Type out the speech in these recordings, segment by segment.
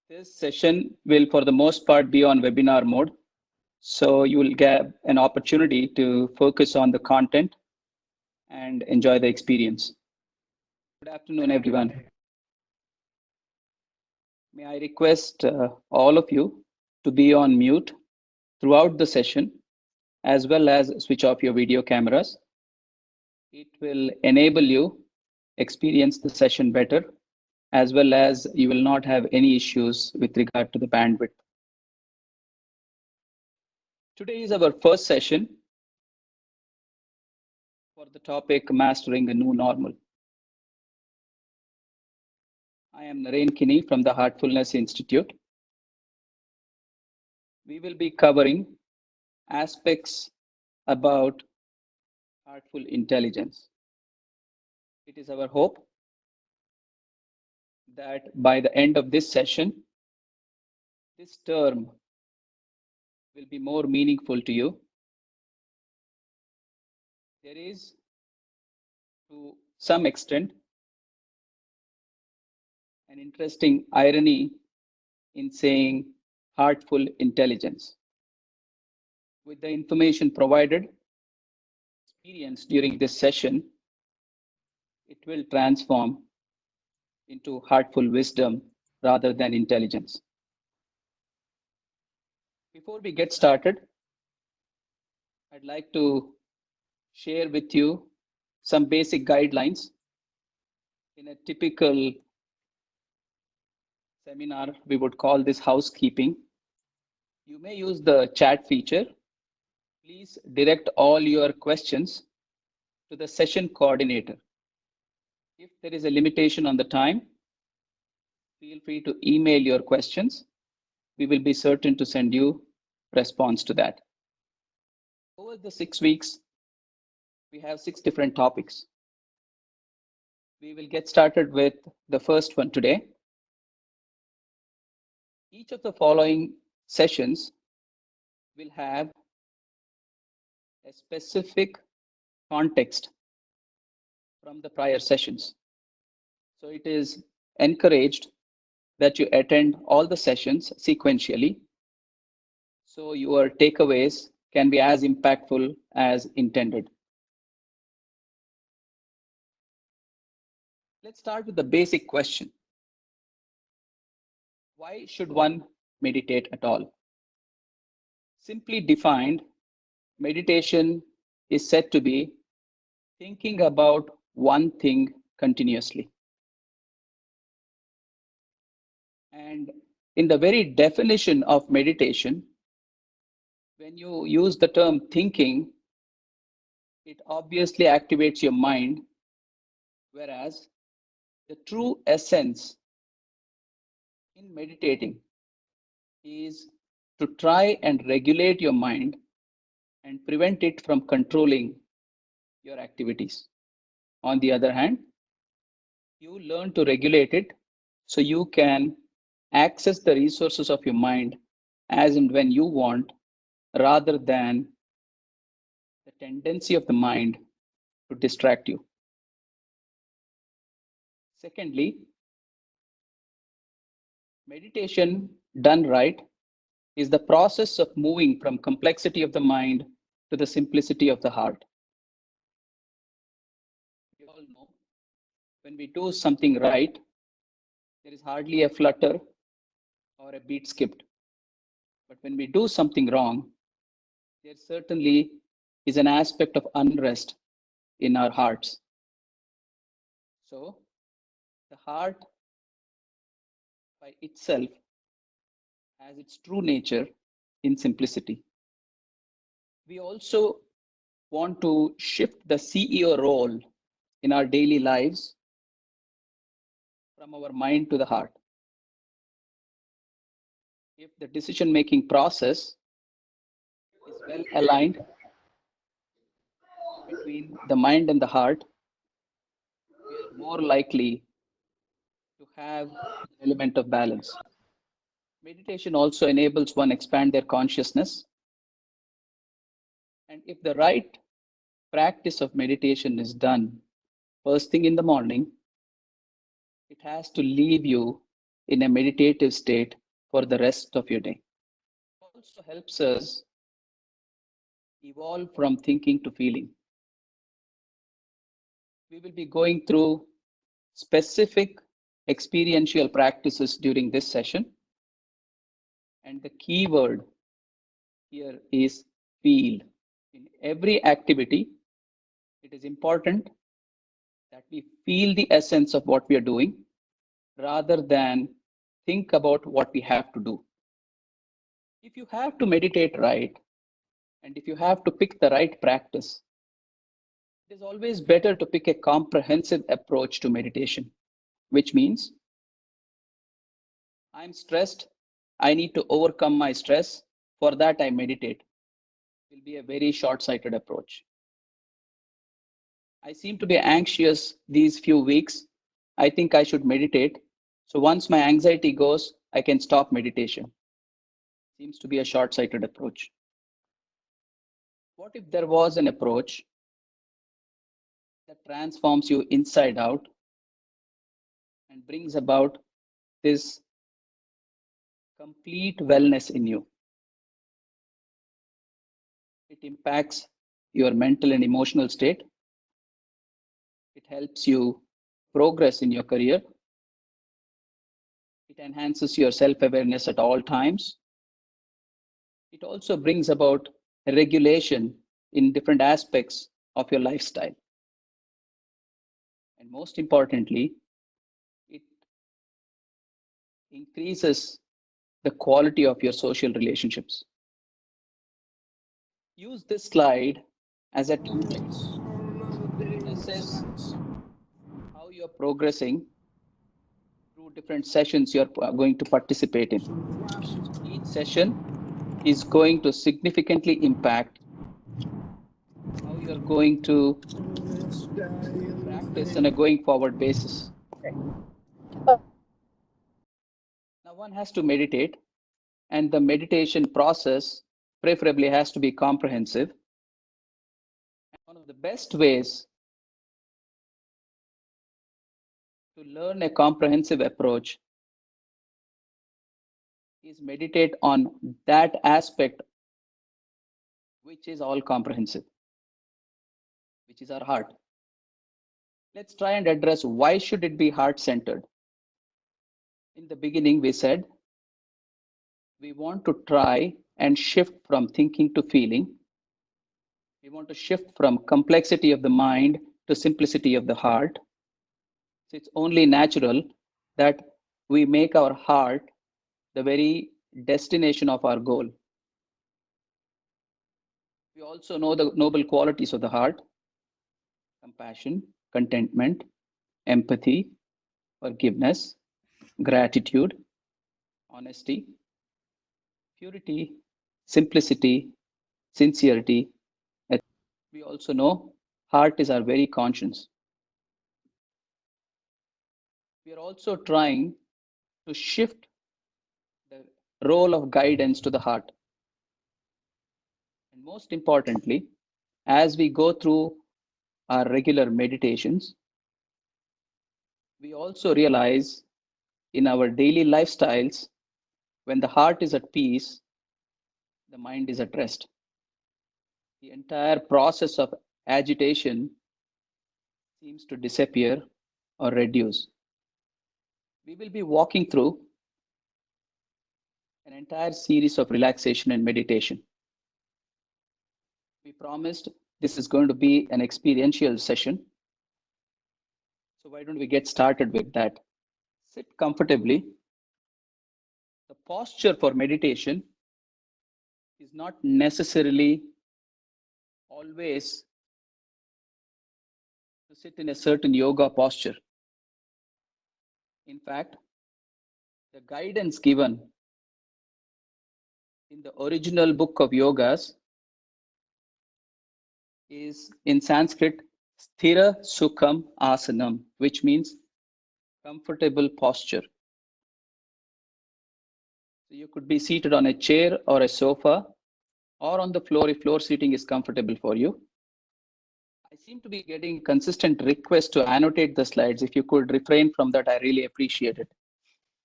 This session will, for the most part, be on webinar mode. So you will get an opportunity to focus on the content and enjoy the experience. Good afternoon, everyone. May I request all of you to be on mute throughout the session, as well as switch off your video cameras. It will enable you experience the session better, as well as you will not have any issues with regard to the bandwidth. Today is our first session for the topic Mastering the New Normal. I am Naren Kini from the Heartfulness Institute. We will be covering aspects about heartful intelligence. It is our hope that by the end of this session, this term will be more meaningful to you. There is, to some extent, an interesting irony in saying heartful intelligence. With the information provided, experience during this session, it will transform into heartful wisdom rather than intelligence. Before we get started, I'd like to share with you some basic guidelines. In a typical seminar, we would call this housekeeping. You may use the chat feature. Please direct all your questions to the session coordinator. If there is a limitation on the time, feel free to email your questions. We will be certain to send you response to that. Over the 6 weeks, we have 6 different topics. We will get started with the first one today. Each of the following sessions will have a specific context from the prior sessions. So it is encouraged that you attend all the sessions sequentially, so your takeaways can be as impactful as intended. Let's start with the basic question. Why should one meditate at all? Simply defined, meditation is said to be thinking about one thing continuously. And in the very definition of meditation, when you use the term thinking, it obviously activates your mind, whereas the true essence in meditating is to try and regulate your mind and prevent it from controlling your activities. On the other hand, you learn to regulate it so you can access the resources of your mind as and when you want, rather than the tendency of the mind to distract you. Secondly, meditation done right is the process of moving from complexity of the mind to the simplicity of the heart. We all know when we do something right, there is hardly a flutter or a beat skipped. But when we do something wrong, there certainly is an aspect of unrest in our hearts. So the heart by itself has its true nature in simplicity. We also want to shift the CEO role in our daily lives from our mind to the heart. If the decision-making process is well aligned between the mind and the heart, we are more likely to have an element of balance. Meditation also enables one expand their consciousness. And if the right practice of meditation is done first thing in the morning, it has to leave you in a meditative state for the rest of your day. It also helps us evolve from thinking to feeling. We will be going through specific experiential practices during this session. And the key word here is feel. In every activity, it is important that we feel the essence of what we are doing rather than think about what we have to do. If you have to meditate right, and if you have to pick the right practice, it is always better to pick a comprehensive approach to meditation, which means I'm stressed, I need to overcome my stress. For that, I meditate. It will be a very short sighted approach. I seem to be anxious these few weeks. I think I should meditate. So once my anxiety goes, I can stop meditation. Seems to be a short sighted approach. What if there was an approach that transforms you inside out and brings about this complete wellness in you? It impacts your mental and emotional state. It helps you progress in your career. It enhances your self-awareness at all times. It also brings about a regulation in different aspects of your lifestyle. And most importantly, it increases the quality of your social relationships. Use this slide as a template to assess how you're progressing through different sessions you're going to participate in. Each session is going to significantly impact how you're going to practice on a going forward basis. Now, one has to meditate, and the meditation process preferably has to be comprehensive. One of the best ways to learn a comprehensive approach is meditate on that aspect which is all comprehensive, which is our heart. Let's try and address why should it be heart centered. In the beginning, we said we want to try and shift from thinking to feeling. We want to shift from complexity of the mind to simplicity of the heart. So it's only natural that we make our heart the very destination of our goal. We also know the noble qualities of the heart: compassion, contentment, empathy, forgiveness, gratitude, honesty, purity, simplicity, sincerity. We also know heart is our very conscience. We are also trying to shift the role of guidance to the heart. And most importantly, as we go through our regular meditations, we also realize in our daily lifestyles, when the heart is at peace, the mind is at rest. The entire process of agitation seems to disappear or reduce. We will be walking through an entire series of relaxation and meditation. We promised this is going to be an experiential session. So why don't we get started with that? Sit comfortably. The posture for meditation is not necessarily always to sit in a certain yoga posture. In fact, the guidance given in the original book of yogas is in Sanskrit, Sthira Sukham Asanam, which means comfortable posture. So you could be seated on a chair or a sofa or on the floor if floor seating is comfortable for you. I seem to be getting consistent requests to annotate the slides. If you could refrain from that, I really appreciate it.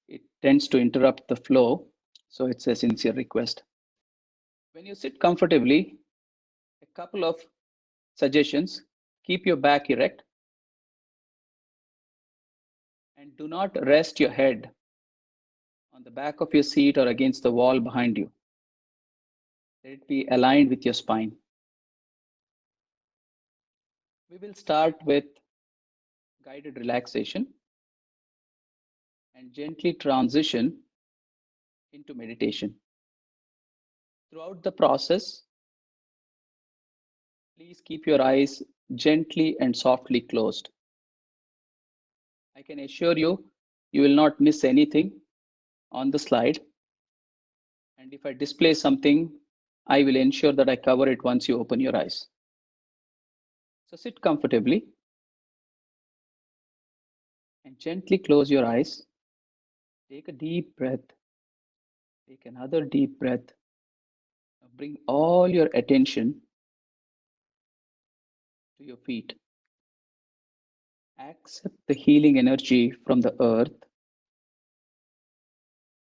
it tends to interrupt the flow. So it's a sincere request. When you sit comfortably, a couple of suggestions: keep your back erect and do not rest your head on the back of your seat or against the wall behind you. Let it be aligned with your spine. We will start with guided relaxation and gently transition into meditation. Throughout the process, please keep your eyes gently and softly closed. I can assure you, you will not miss anything on the slide. And if I display something, I will ensure that I cover it once you open your eyes. So sit comfortably and gently close your eyes. Take a deep breath. Take another deep breath. Now bring all your attention to your feet. Accept the healing energy from the earth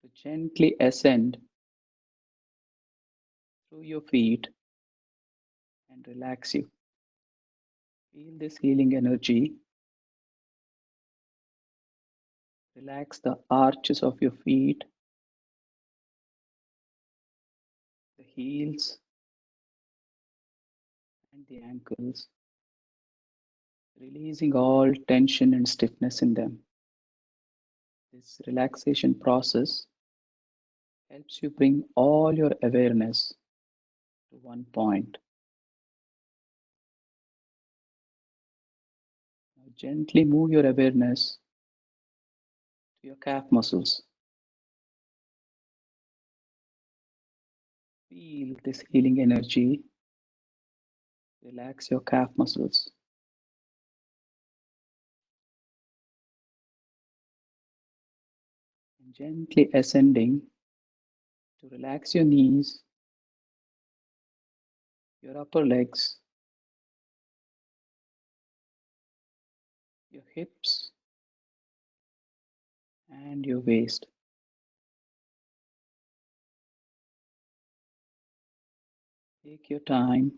to gently ascend through your feet and relax you. Feel this healing energy. Relax the arches of your feet, the heels, and the ankles, releasing all tension and stiffness in them. This relaxation process helps you bring all your awareness to one point. Now gently move your awareness to your calf muscles. Feel this healing energy. Relax your calf muscles. And gently ascending to relax your knees, your upper legs, your hips, and your waist. Take your time.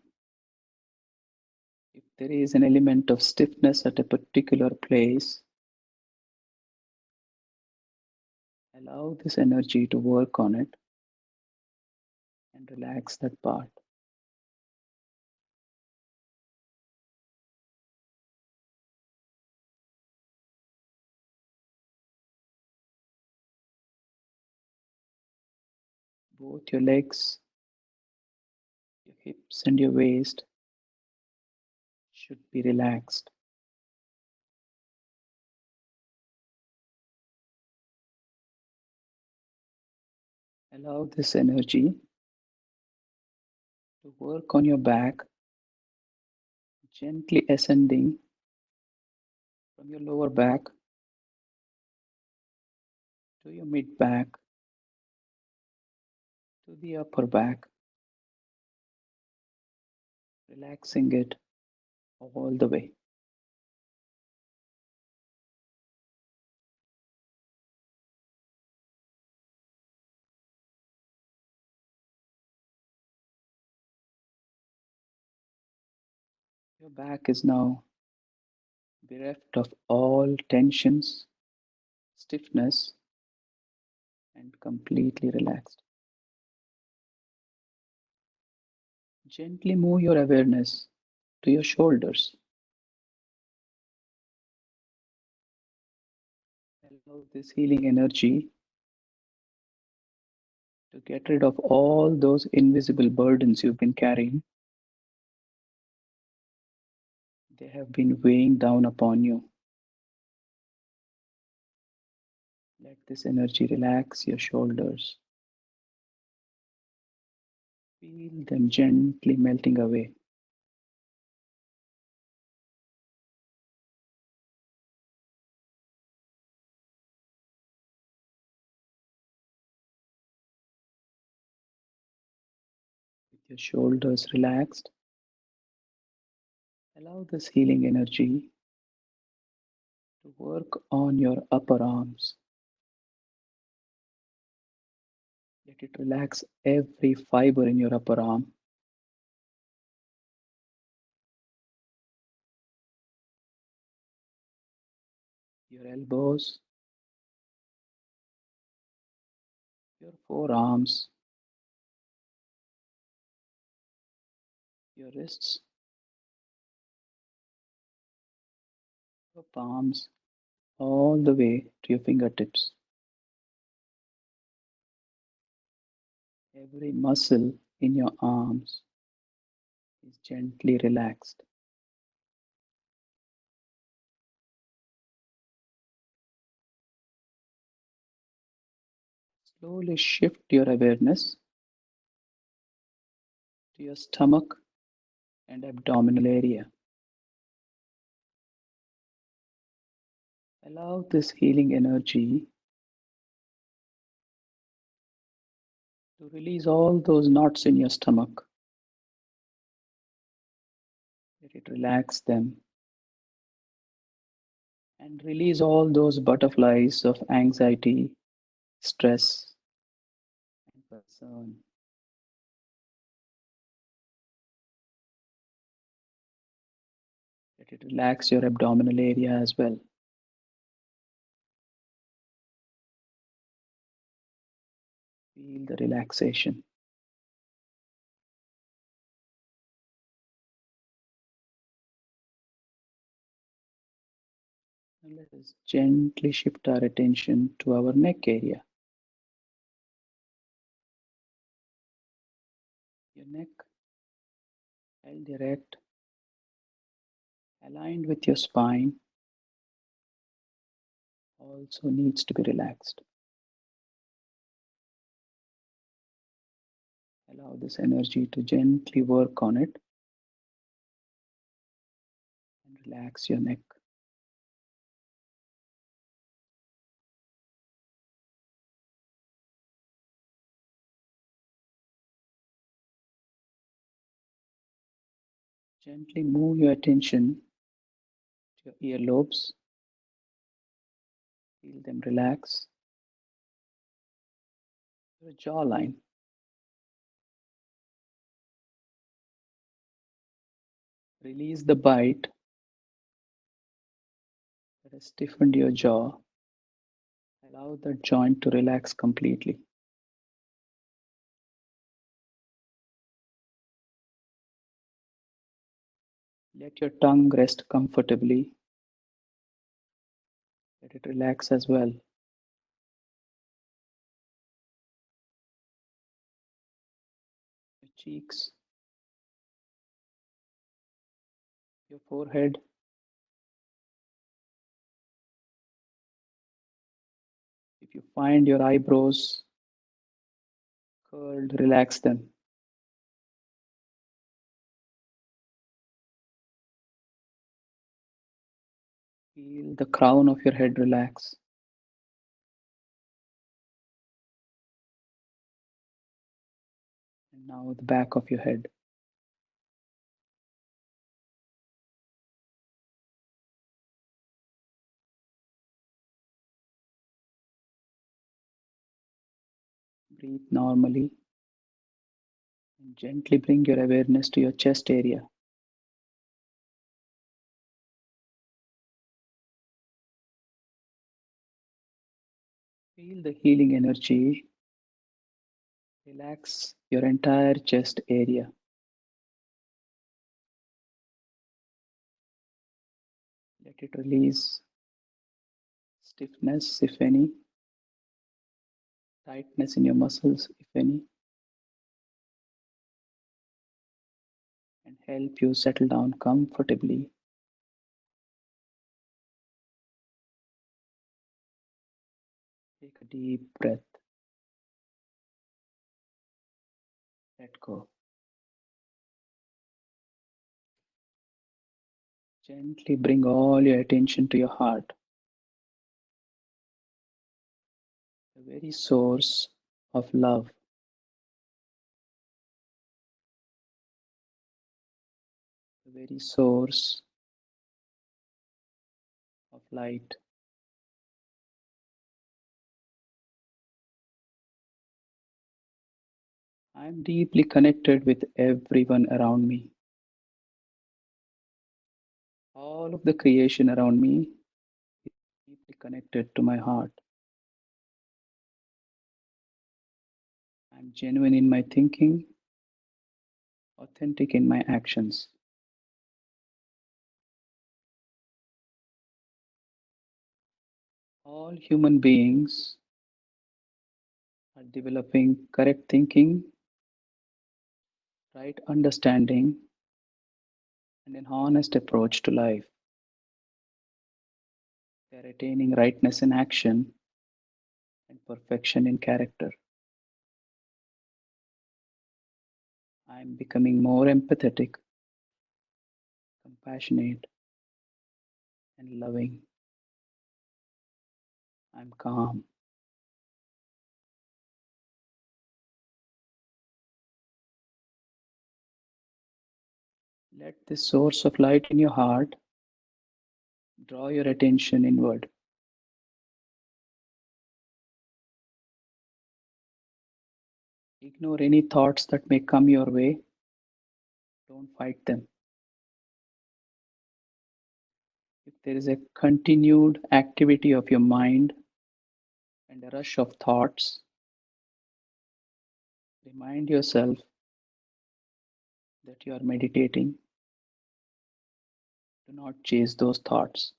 If there is an element of stiffness at a particular place, allow this energy to work on it and relax that part. Both your legs, your hips, and your waist should be relaxed. Allow this energy to work on your back, gently ascending from your lower back to your mid back to the upper back, relaxing it all the way. Your back is now bereft of all tensions, stiffness, and completely relaxed. Gently move your awareness to your shoulders. Allow this healing energy to get rid of all those invisible burdens you've been carrying. They have been weighing down upon you. Let this energy relax your shoulders. Feel them gently melting away. With your shoulders relaxed, allow this healing energy to work on your upper arms. Let it relax every fiber in your upper arm, your elbows, your forearms, your wrists, your palms, all the way to your fingertips. Every muscle in your arms is gently relaxed. Slowly shift your awareness to your stomach and abdominal area. Allow this healing energy to release all those knots in your stomach. Let it relax them and release all those butterflies of anxiety, stress, and concern. Let it relax your abdominal area as well. Feel the relaxation. And let us gently shift our attention to our neck area. Your neck held erect, aligned with your spine, also needs to be relaxed. Allow this energy to gently work on it and relax your neck. Gently move your attention to your earlobes. Feel them relax. Your jawline. Release the bite that has stiffened your jaw. Allow that joint to relax completely. Let your tongue rest comfortably. Let it relax as well. Your cheeks, your forehead, if you find your eyebrows curled, relax them. Feel the crown of your head relax. And now the back of your head. Breathe normally and gently bring your awareness to your chest area. Feel the healing energy. Relax your entire chest area. Let it release stiffness, if any, tightness in your muscles, if any, and help you settle down comfortably. Take a deep breath. Let go. Gently bring all your attention to your heart, the very source of love, the very source of light. I'm deeply connected with everyone around me. All of the creation around me is deeply connected to my heart. I'm genuine in my thinking, authentic in my actions. All human beings are developing correct thinking, right understanding, and an honest approach to life. They're attaining rightness in action and perfection in character. I'm becoming more empathetic, compassionate, and loving. I'm calm. Let this source of light in your heart draw your attention inward. Ignore any thoughts that may come your way. Don't fight them. If there is a continued activity of your mind and a rush of thoughts, remind yourself that you are meditating. Do not chase those thoughts.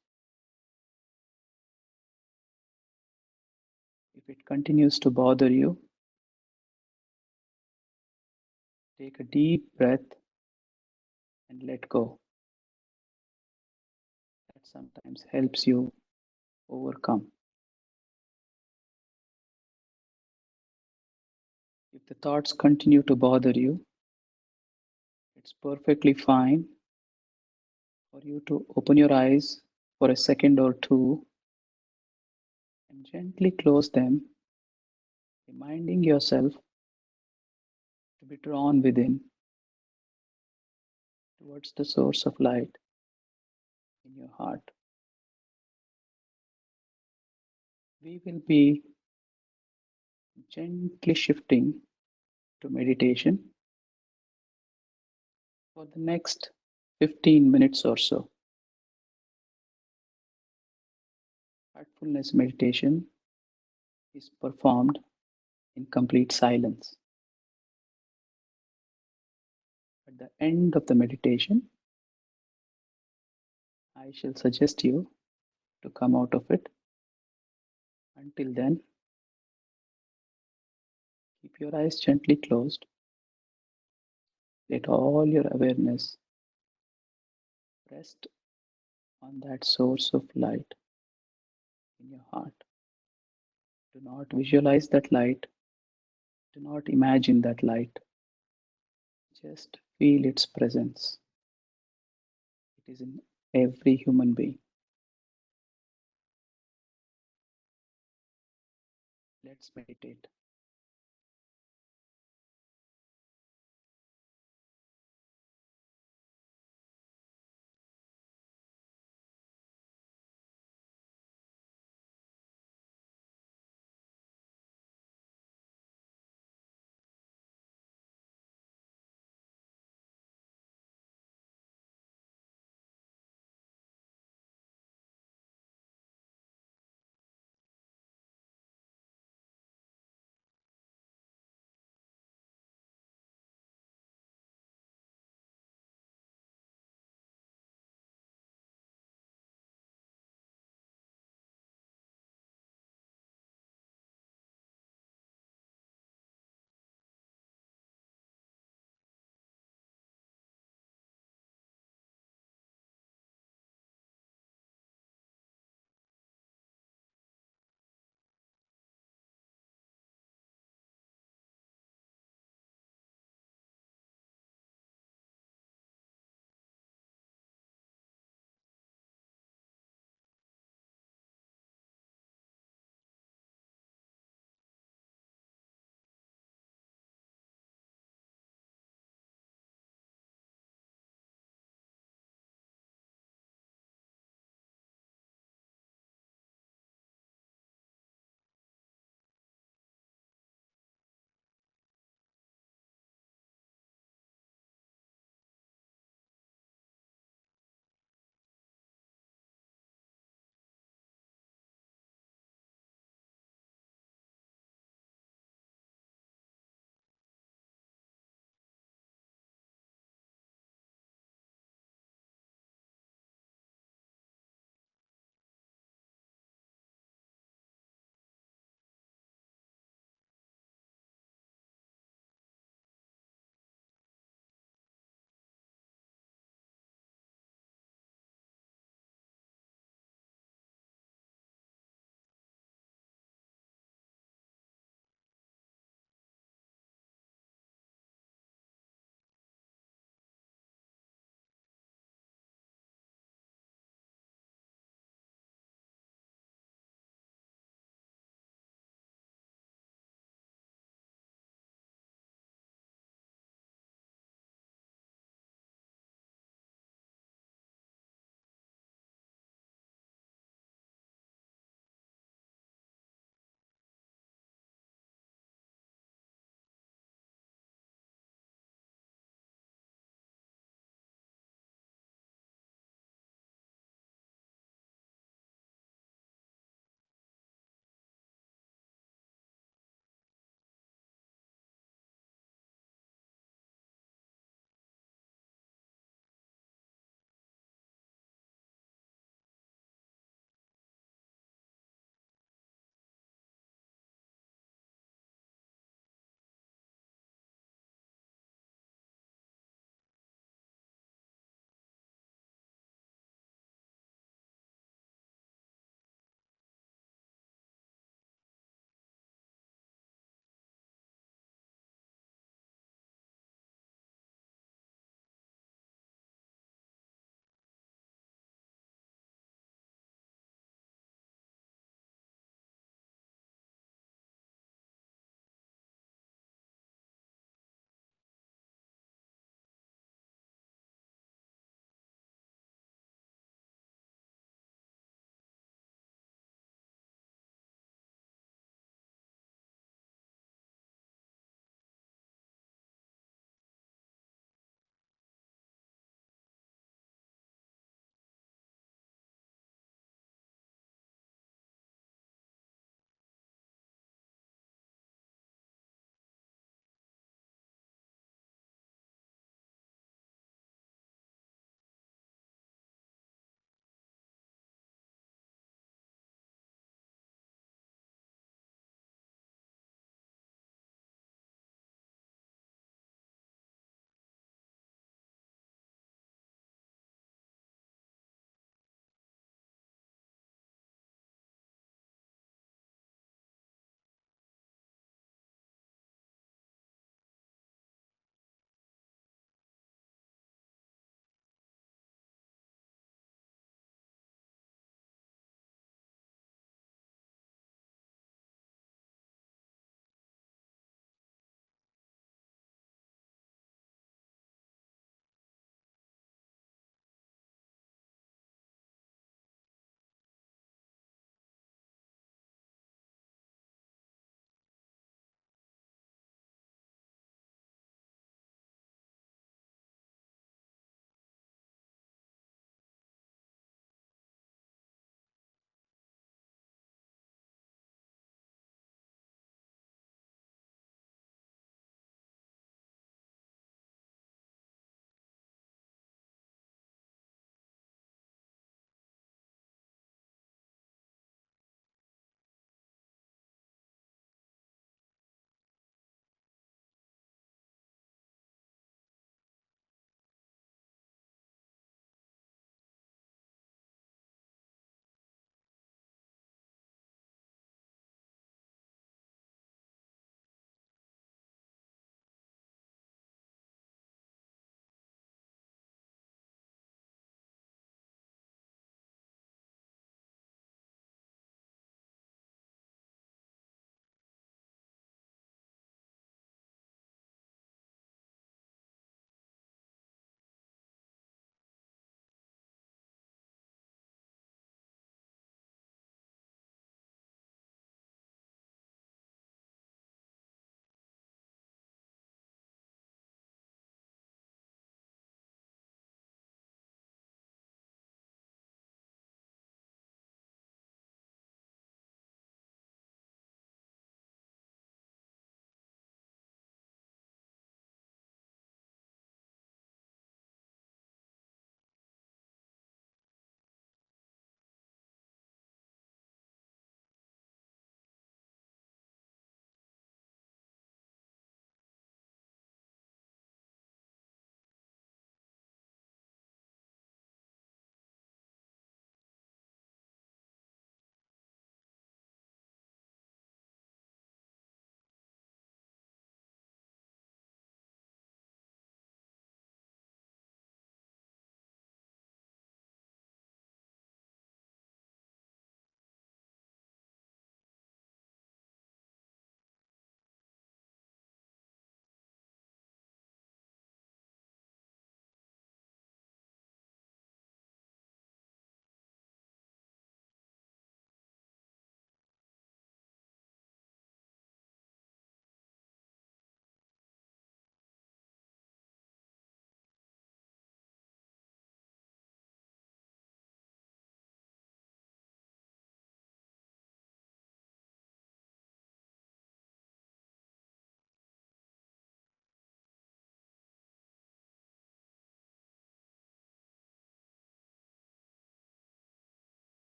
If it continues to bother you, take a deep breath and let go. That sometimes helps you overcome. If the thoughts continue to bother you, it's perfectly fine for you to open your eyes for a second or two and gently close them, reminding yourself to be drawn within towards the source of light in your heart. We will be gently shifting to meditation for the next 15 minutes or so. Heartfulness meditation is performed in complete silence. At the end of the meditation, I shall suggest you to come out of it. Until then, keep your eyes gently closed. Let all your awareness rest on that source of light in your heart. Do not visualize that light. Do not imagine that light. Just feel its presence. It is in every human being. Let's meditate.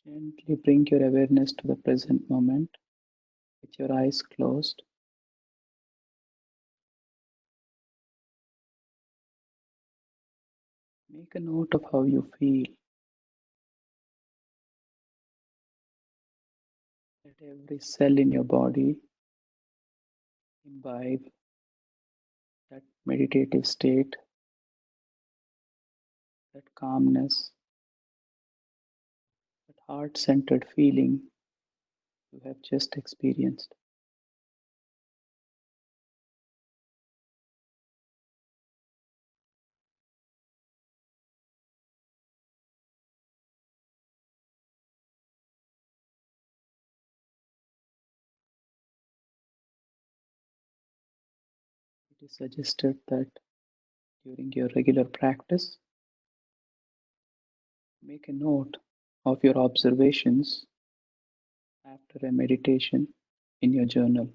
Gently bring your awareness to the present moment with your eyes closed. Make a note of how you feel. Let every cell in your body imbibe that meditative state, that calmness, that heart centered feeling you have just experienced. It is suggested that during your regular practice, make a note of your observations after a meditation in your journal.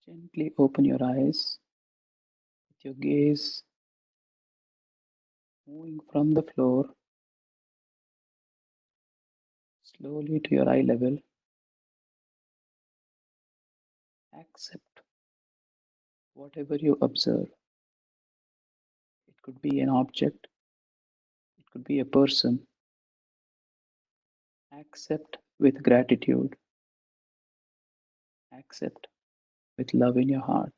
Gently open your eyes with your gaze moving from the floor slowly to your eye level. Accept whatever you observe. It could be an object, it could be a person. Accept with gratitude. Accept with love in your heart.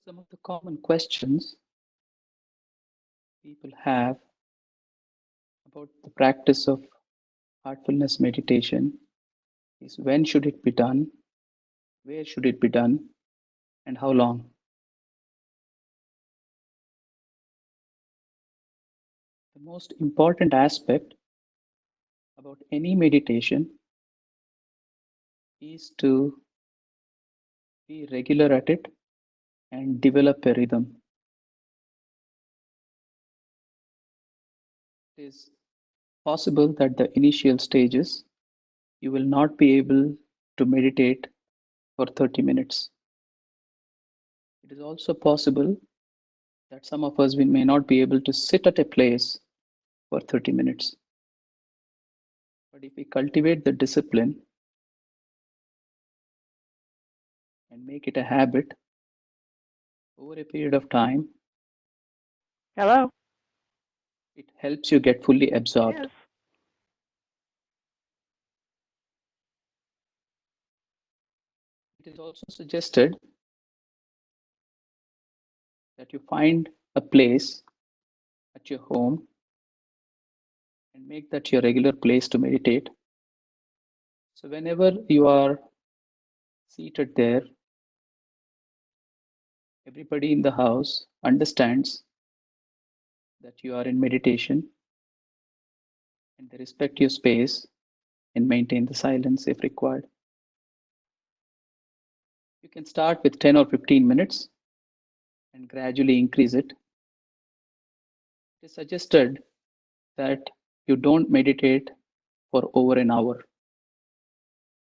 Some of the common questions people have about the practice of heartfulness meditation is when should it be done, where should it be done, and how long? The most important aspect about any meditation is to be regular at it and develop a rhythm. It is possible that the initial stages you will not be able to meditate for 30 minutes. It is also possible that some of us we may not be able to sit at a place for 30 minutes. But if we cultivate the discipline and make it a habit over a period of time, Hello? it helps you get fully absorbed. Yes. It is also suggested that you find a place at your home and make that your regular place to meditate. So, whenever you are seated there, everybody in the house understands that you are in meditation and they respect your space and maintain the silence if required. You can start with 10 or 15 minutes and gradually increase it. It is suggested that you don't meditate for over an hour.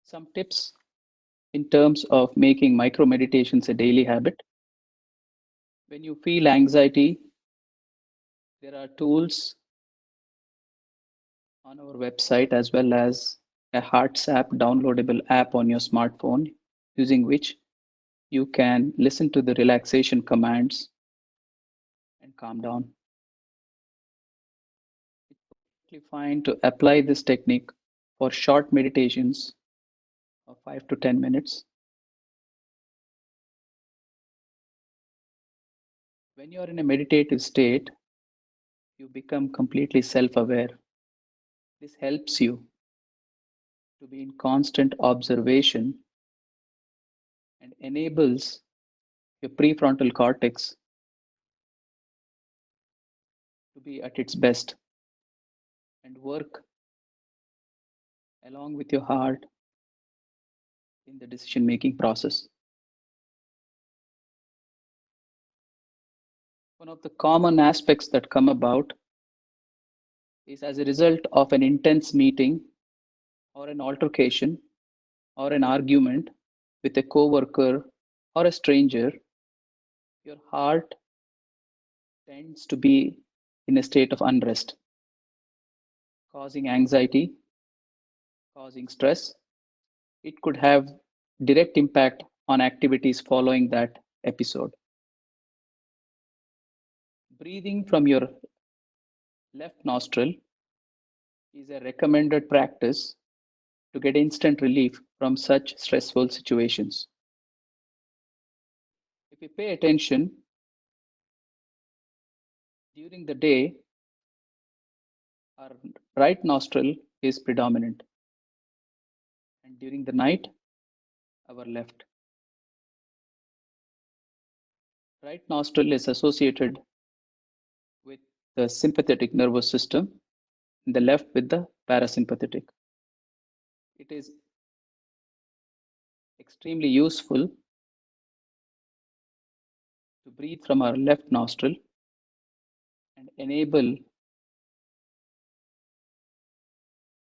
Some tips in terms of making micro meditations a daily habit. When you feel anxiety, there are tools on our website as well as a Hearts app, downloadable app on your smartphone, using which you can listen to the relaxation commands and calm down. It's fine to apply this technique for short meditations of 5 to 10 minutes. When you are in a meditative state, you become completely self aware. This helps you to be in constant observation and enables your prefrontal cortex to be at its best and work along with your heart in the decision making process. One of the common aspects that come about is as a result of an intense meeting or an altercation or an argument with a coworker or a stranger, your heart tends to be in a state of unrest, causing anxiety, causing stress. It could have direct impact on activities following that episode. Breathing from your left nostril is a recommended practice to get instant relief from such stressful situations. If you pay attention during the day, our right nostril is predominant, and during the night, our left. Right nostril is associated with the sympathetic nervous system, and the left with the parasympathetic. It is extremely useful to breathe from our left nostril and enable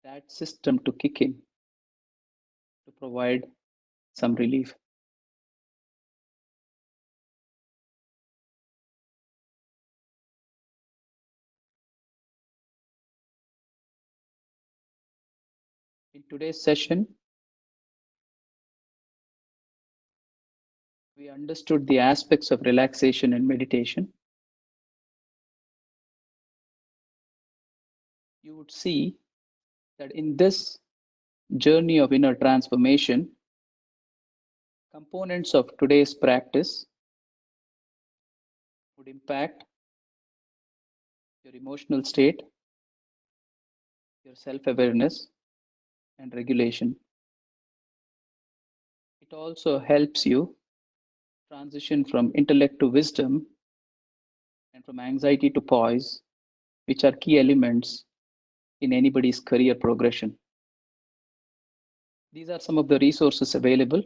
that system to kick in to provide some relief. In today's session, we understood the aspects of relaxation and meditation. You would see that in this journey of inner transformation, components of today's practice would impact your emotional state, your self awareness, and regulation. It also helps you transition from intellect to wisdom and from anxiety to poise, which are key elements in anybody's career progression. These are some of the resources available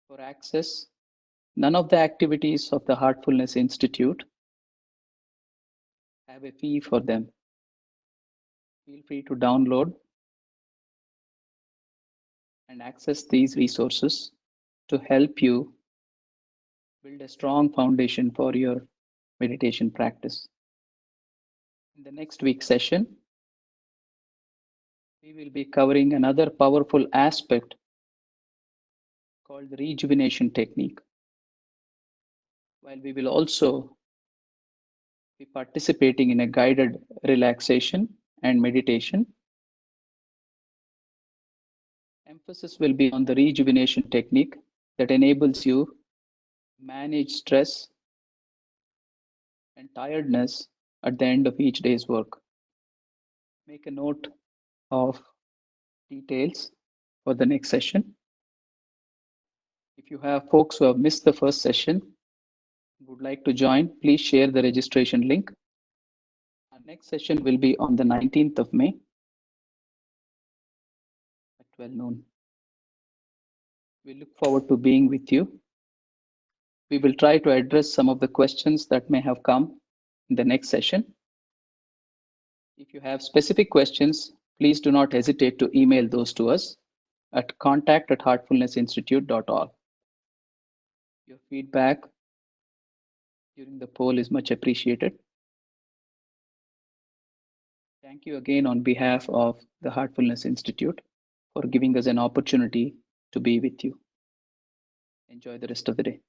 for access. None of the activities of the Heartfulness Institute have a fee for them. Feel free to download and access these resources to help you build a strong foundation for your meditation practice. In the next week's session, we will be covering another powerful aspect called the rejuvenation technique. While we will also be participating in a guided relaxation and meditation, emphasis will be on the rejuvenation technique that enables you manage stress and tiredness at the end of each day's work. Make a note of details for the next session. If you have folks who have missed the first session, would like to join, please share the registration link. Our next session will be on the 19th of May at 12 noon. We look forward to being with you. We will try to address some of the questions that may have come in the next session. If you have specific questions, please do not hesitate to email those to us at contact@heartfulnessinstitute.org. Your feedback during the poll is much appreciated. Thank you again on behalf of the Heartfulness Institute for giving us an opportunity to be with you. Enjoy the rest of the day.